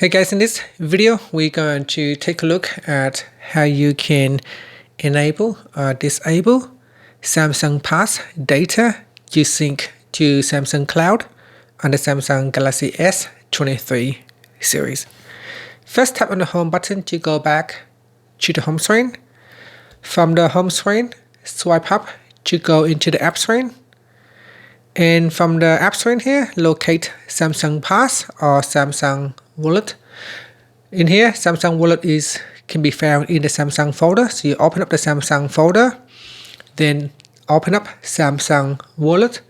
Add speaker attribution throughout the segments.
Speaker 1: Hey guys, in this video we're going to take a look at how you can enable or disable Samsung Pass data you sync to Samsung Cloud on the Samsung Galaxy S23 series. First, tap on the home button to go back to the home screen. From the home screen, swipe up to go into the app screen. And from the app screen here, locate Samsung Pass or Samsung Wallet. In here, Samsung Wallet can be found in the Samsung folder. So you open up the Samsung folder, then open up Samsung Wallet.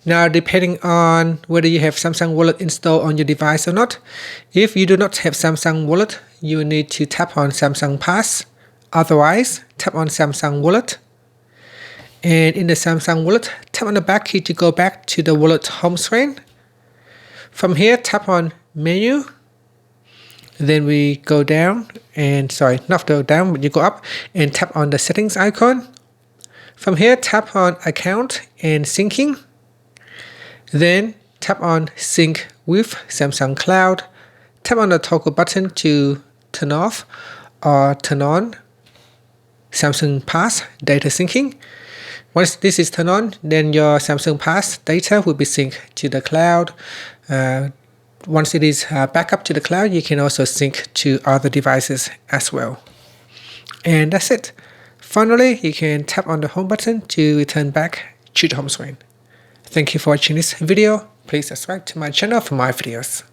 Speaker 1: Now, depending on whether you have Samsung Wallet installed on your device or not, if you do not have Samsung Wallet, you will need to tap on Samsung Pass. Otherwise, tap on Samsung Wallet. And in the Samsung Wallet, tap on the back key to go back to the Wallet home screen. From here, tap on Menu. Then we go down and not go down, but you go up and tap on the settings icon. From here, tap on Account and Syncing. Then tap on Sync with Samsung Cloud. Tap on the toggle button to turn off or turn on Samsung Pass data syncing. Once this is turned on, then your Samsung Pass data will be synced to the cloud. Once it is back up to the cloud, you can also sync to other devices as well. And that's it. Finally, you can tap on the home button to return back to the home screen. Thank you for watching this video. Please subscribe to my channel for more videos.